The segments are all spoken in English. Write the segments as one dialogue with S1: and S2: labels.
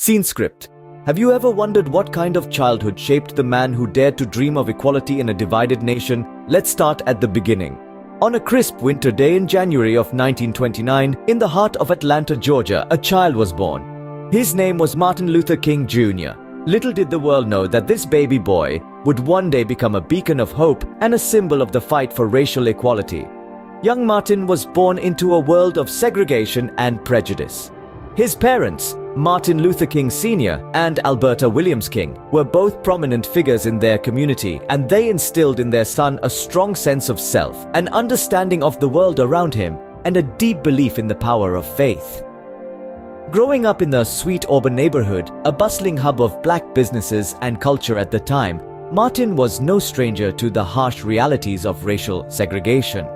S1: Scene script. Have you ever wondered what kind of childhood shaped the man who dared to dream of equality in a divided nation? Let's start at the beginning. On a crisp winter day in January of 1929, in the heart of Atlanta, Georgia, a child was born. His name was Martin Luther King Jr. Little did the world know that this baby boy would one day become a beacon of hope and a symbol of the fight for racial equality. Young Martin was born into a world of segregation and prejudice. His parents, Martin Luther King Sr. and Alberta Williams King, were both prominent figures in their community, and they instilled in their son a strong sense of self, an understanding of the world around him, and a deep belief in the power of faith. Growing up in the sweet urban neighborhood, a bustling hub of black businesses and culture at the time, Martin was no stranger to the harsh realities of racial segregation.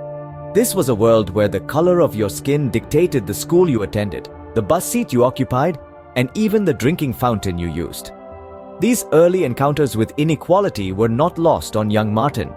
S1: This was a world where the color of your skin dictated the school you attended, the bus seat you occupied, and even the drinking fountain you used. These early encounters with inequality were not lost on young Martin.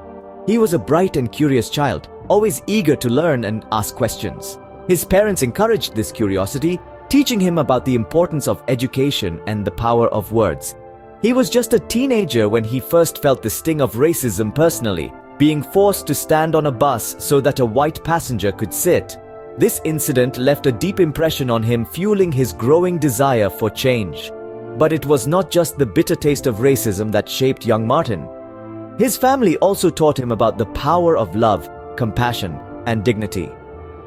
S1: He was a bright and curious child, always eager to learn and ask questions. His parents encouraged this curiosity, teaching him about the importance of education and the power of words. He was just a teenager when he first felt the sting of racism personally, being forced to stand on a bus so that a white passenger could sit. This incident left a deep impression on him, fueling his growing desire for change. But it was not just the bitter taste of racism that shaped young Martin. His family also taught him about the power of love, compassion, and dignity.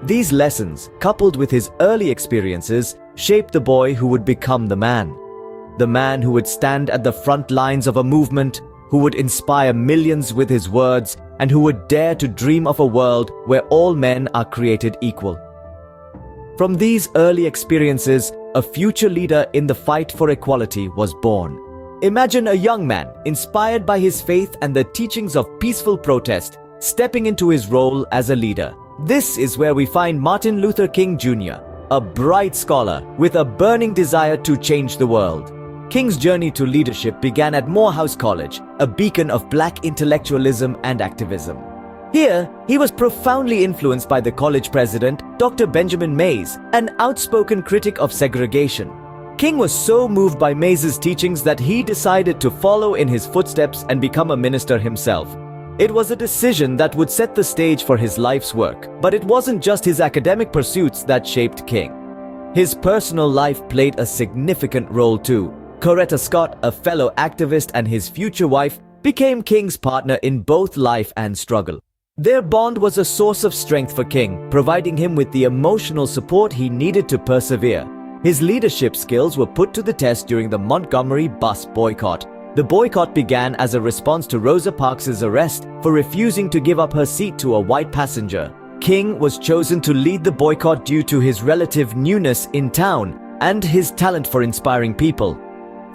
S1: These lessons, coupled with his early experiences, shaped the boy who would become the man. The man who would stand at the front lines of a movement, who would inspire millions with his words, and who would dare to dream of a world where all men are created equal. From these early experiences, a future leader in the fight for equality was born. Imagine a young man, inspired by his faith and the teachings of peaceful protest, stepping into his role as a leader. This is where we find Martin Luther King Jr., a bright scholar with a burning desire to change the world. King's journey to leadership began at Morehouse College, a beacon of black intellectualism and activism. Here, he was profoundly influenced by the college president, Dr. Benjamin Mays, an outspoken critic of segregation. King was so moved by Mays's teachings that he decided to follow in his footsteps and become a minister himself. It was a decision that would set the stage for his life's work, but it wasn't just his academic pursuits that shaped King. His personal life played a significant role too. Coretta Scott, a fellow activist and his future wife, became King's partner in both life and struggle. Their bond was a source of strength for King, providing him with the emotional support he needed to persevere. His leadership skills were put to the test during the Montgomery Bus Boycott. The boycott began as a response to Rosa Parks' arrest for refusing to give up her seat to a white passenger. King was chosen to lead the boycott due to his relative newness in town and his talent for inspiring people.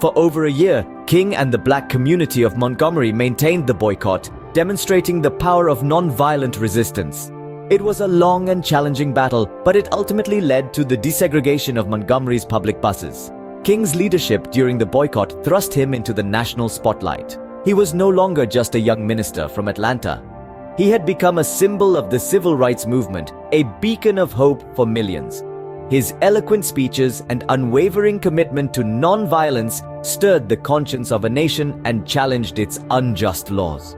S1: For over a year, King and the black community of Montgomery maintained the boycott, demonstrating the power of nonviolent resistance. It was a long and challenging battle, but it ultimately led to the desegregation of Montgomery's public buses. King's leadership during the boycott thrust him into the national spotlight. He was no longer just a young minister from Atlanta. He had become a symbol of the civil rights movement, a beacon of hope for millions. His eloquent speeches and unwavering commitment to non-violence stirred the conscience of a nation and challenged its unjust laws.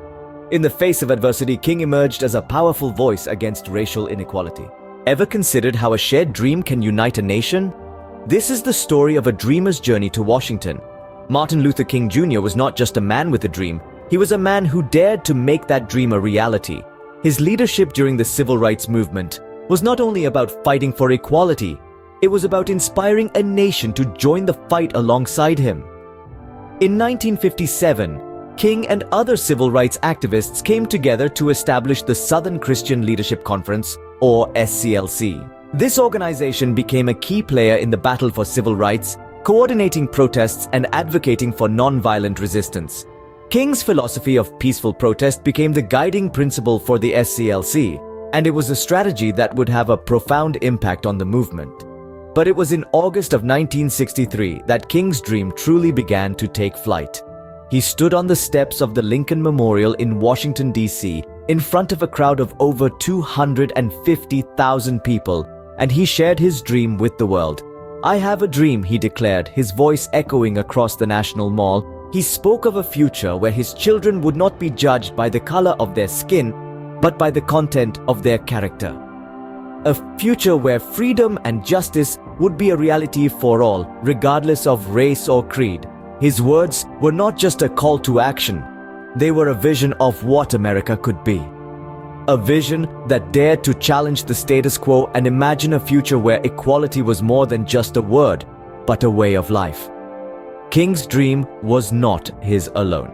S1: In the face of adversity, King emerged as a powerful voice against racial inequality. Ever considered how a shared dream can unite a nation? This is the story of a dreamer's journey to Washington. Martin Luther King Jr. was not just a man with a dream, he was a man who dared to make that dream a reality. His leadership during the civil rights movement was not only about fighting for equality, it was about inspiring a nation to join the fight alongside him. In 1957, King and other civil rights activists came together to establish the Southern Christian Leadership Conference, or SCLC. This organization became a key player in the battle for civil rights, coordinating protests and advocating for nonviolent resistance. King's philosophy of peaceful protest became the guiding principle for the SCLC, and it was a strategy that would have a profound impact on the movement. But it was in August of 1963 that King's dream truly began to take flight. He stood on the steps of the Lincoln Memorial in Washington, D.C., in front of a crowd of over 250,000 people, and he shared his dream with the world. "I have a dream," he declared, his voice echoing across the National Mall. He spoke of a future where his children would not be judged by the color of their skin, but by the content of their character. A future where freedom and justice would be a reality for all, regardless of race or creed. His words were not just a call to action. They were a vision of what America could be. A vision that dared to challenge the status quo and imagine a future where equality was more than just a word, but a way of life. King's dream was not his alone.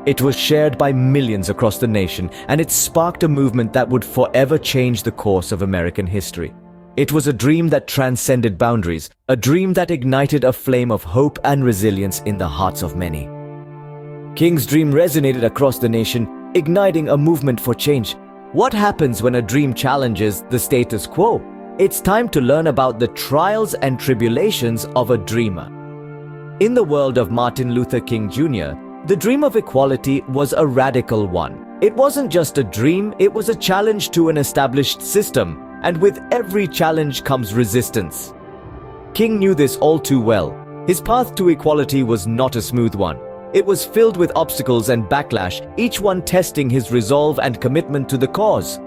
S1: It was shared by millions across the nation, and it sparked a movement that would forever change the course of American history. It was a dream that transcended boundaries, a dream that ignited a flame of hope and resilience in the hearts of many. King's dream resonated across the nation, igniting a movement for change. What happens when a dream challenges the status quo? It's time to learn about the trials and tribulations of a dreamer. In the world of Martin Luther King Jr., the dream of equality was a radical one. It wasn't just a dream, it was a challenge to an established system, and with every challenge comes resistance. King knew this all too well. His path to equality was not a smooth one. It was filled with obstacles and backlash, each one testing his resolve and commitment to the cause.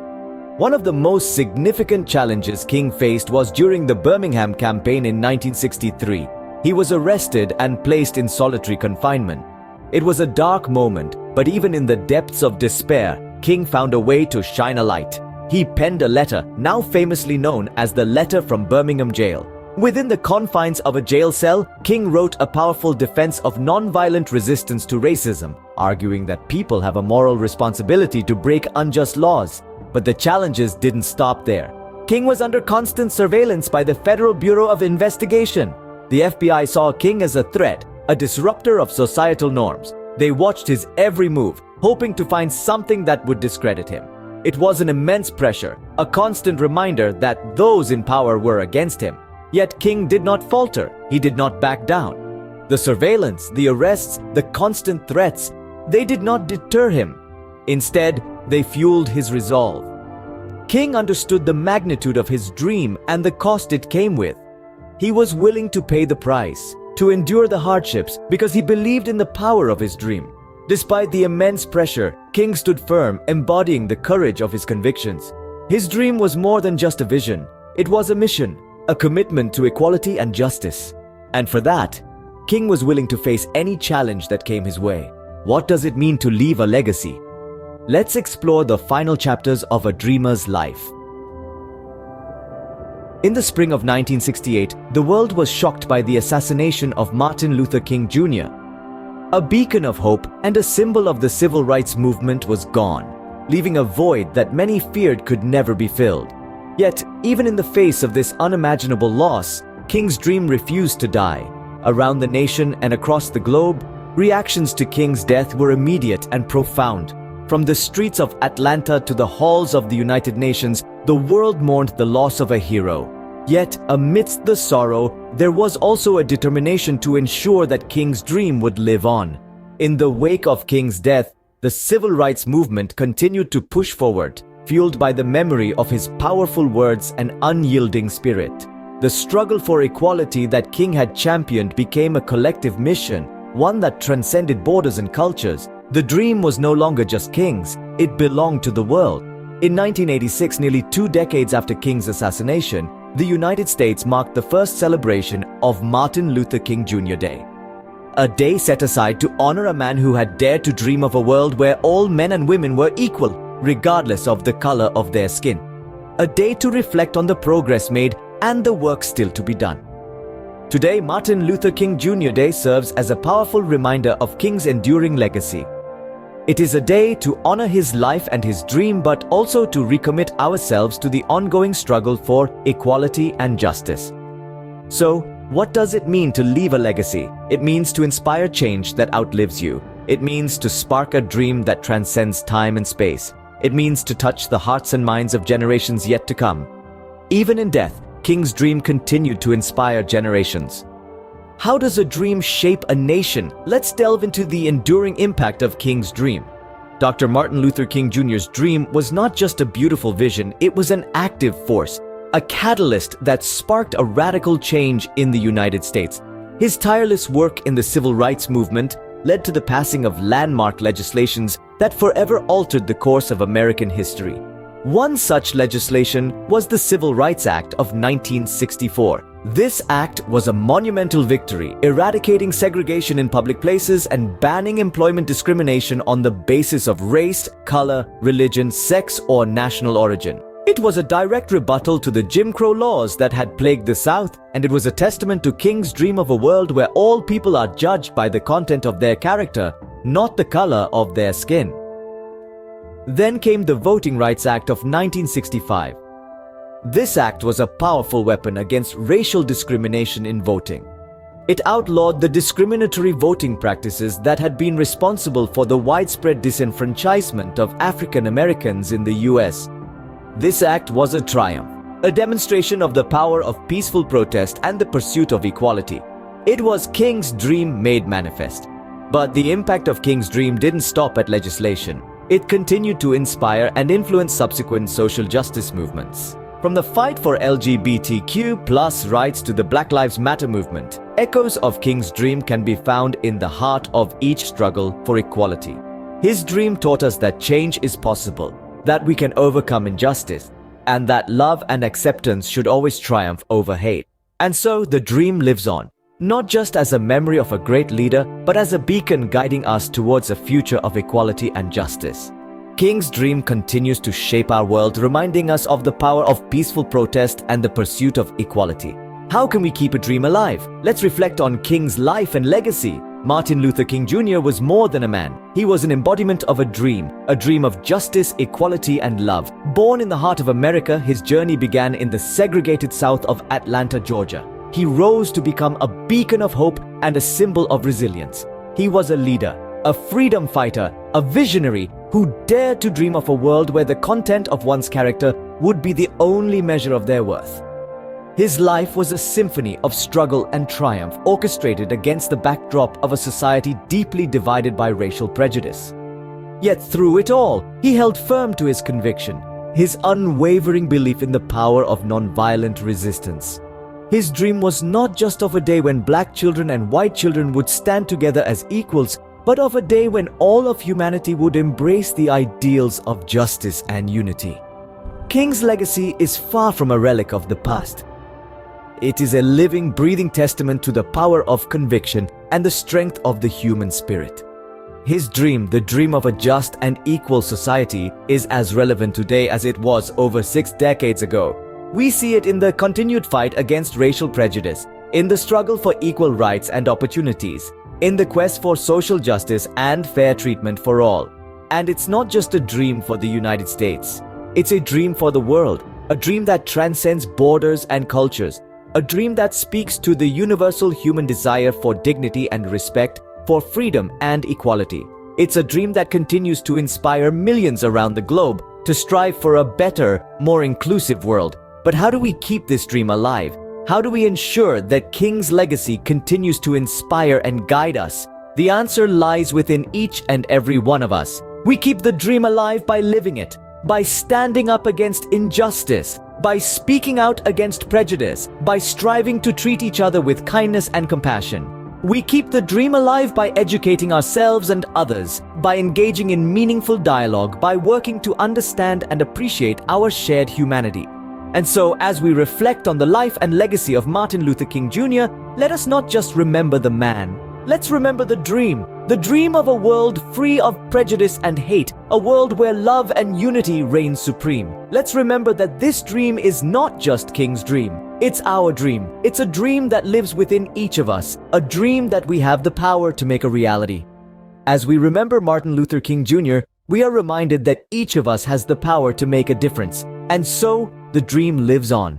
S1: One of the most significant challenges King faced was during the Birmingham campaign in 1963. He was arrested and placed in solitary confinement. It was a dark moment, but even in the depths of despair, King found a way to shine a light. He penned a letter, now famously known as the Letter from Birmingham Jail. Within the confines of a jail cell, King wrote a powerful defense of nonviolent resistance to racism, arguing that people have a moral responsibility to break unjust laws. But the challenges didn't stop there. King was under constant surveillance by the Federal Bureau of Investigation. The FBI saw King as a threat, a disruptor of societal norms. They watched his every move, hoping to find something that would discredit him. It was an immense pressure, a constant reminder that those in power were against him. Yet King did not falter. He did not back down. The surveillance, the arrests, the constant threats, they did not deter him. Instead, they fueled his resolve. King understood the magnitude of his dream and the cost it came with. He was willing to pay the price, to endure the hardships, because he believed in the power of his dream. Despite the immense pressure, King stood firm, embodying the courage of his convictions. His dream was more than just a vision. It was a mission, a commitment to equality and justice. And for that, King was willing to face any challenge that came his way. What does it mean to leave a legacy? Let's explore the final chapters of a dreamer's life. In the spring of 1968, the world was shocked by the assassination of Martin Luther King Jr. A beacon of hope and a symbol of the civil rights movement was gone, leaving a void that many feared could never be filled. Yet, even in the face of this unimaginable loss, King's dream refused to die. Around the nation and across the globe, reactions to King's death were immediate and profound. From the streets of Atlanta to the halls of the United Nations, the world mourned the loss of a hero. Yet, amidst the sorrow, there was also a determination to ensure that King's dream would live on. In the wake of King's death, the civil rights movement continued to push forward, fueled by the memory of his powerful words and unyielding spirit. The struggle for equality that King had championed became a collective mission, one that transcended borders and cultures. The dream was no longer just King's, it belonged to the world. In 1986, nearly 2 decades after King's assassination, the United States marked the first celebration of Martin Luther King Jr. Day. A day set aside to honor a man who had dared to dream of a world where all men and women were equal, regardless of the color of their skin. A day to reflect on the progress made and the work still to be done. Today, Martin Luther King Jr. Day serves as a powerful reminder of King's enduring legacy. It is a day to honor his life and his dream, but also to recommit ourselves to the ongoing struggle for equality and justice. So, what does it mean to leave a legacy? It means to inspire change that outlives you. It means to spark a dream that transcends time and space. It means to touch the hearts and minds of generations yet to come. Even in death, King's dream continued to inspire generations. How does a dream shape a nation? Let's delve into the enduring impact of King's dream. Dr. Martin Luther King Jr.'s dream was not just a beautiful vision, it was an active force. a catalyst that sparked a radical change in the United States. His tireless work in the civil rights movement led to the passing of landmark legislations that forever altered the course of American history. One such legislation was the Civil Rights Act of 1964. This act was a monumental victory, eradicating segregation in public places and banning employment discrimination on the basis of race, color, religion, sex, or national origin. It was a direct rebuttal to the Jim Crow laws that had plagued the South, and it was a testament to King's dream of a world where all people are judged by the content of their character, not the color of their skin. Then came the Voting Rights Act of 1965. This act was a powerful weapon against racial discrimination in voting. It outlawed the discriminatory voting practices that had been responsible for the widespread disenfranchisement of African Americans in the US. This act was a triumph, a demonstration of the power of peaceful protest and the pursuit of equality. It was King's dream made manifest. But the impact of King's dream didn't stop at legislation. It continued to inspire and influence subsequent social justice movements. From the fight for LGBTQ+ rights to the Black Lives Matter movement, echoes of King's dream can be found in the heart of each struggle for equality. His dream taught us that change is possible, that we can overcome injustice, and that love and acceptance should always triumph over hate. And so the dream lives on, not just as a memory of a great leader, but as a beacon guiding us towards a future of equality and justice. King's dream continues to shape our world, reminding us of the power of peaceful protest and the pursuit of equality. How can we keep a dream alive? Let's reflect on King's life and legacy. Martin Luther King Jr. was more than a man. He was an embodiment of a dream of justice, equality, and love. Born in the heart of America, his journey began in the segregated south of Atlanta, Georgia. He rose to become a beacon of hope and a symbol of resilience. He was a leader, a freedom fighter, a visionary who dared to dream of a world where the content of one's character would be the only measure of their worth. His life was a symphony of struggle and triumph, orchestrated against the backdrop of a society deeply divided by racial prejudice. Yet through it all, he held firm to his conviction, his unwavering belief in the power of nonviolent resistance. His dream was not just of a day when black children and white children would stand together as equals, but of a day when all of humanity would embrace the ideals of justice and unity. King's legacy is far from a relic of the past. It is a living, breathing testament to the power of conviction and the strength of the human spirit. His dream, the dream of a just and equal society, is as relevant today as it was over 6 decades ago. We see it in the continued fight against racial prejudice, in the struggle for equal rights and opportunities, in the quest for social justice and fair treatment for all. And it's not just a dream for the United States. It's a dream for the world, a dream that transcends borders and cultures, a dream that speaks to the universal human desire for dignity and respect, for freedom and equality. It's a dream that continues to inspire millions around the globe to strive for a better, more inclusive world. But how do we keep this dream alive? How do we ensure that King's legacy continues to inspire and guide us? The answer lies within each and every one of us. We keep the dream alive by living it, by standing up against injustice, by speaking out against prejudice, by striving to treat each other with kindness and compassion. We keep the dream alive by educating ourselves and others, by engaging in meaningful dialogue, by working to understand and appreciate our shared humanity. And so, as we reflect on the life and legacy of Martin Luther King Jr., let us not just remember the man. Let's remember the dream of a world free of prejudice and hate, a world where love and unity reign supreme. Let's remember that this dream is not just King's dream. It's our dream. It's a dream that lives within each of us, a dream that we have the power to make a reality. As we remember Martin Luther King Jr., we are reminded that each of us has the power to make a difference. And so, the dream lives on.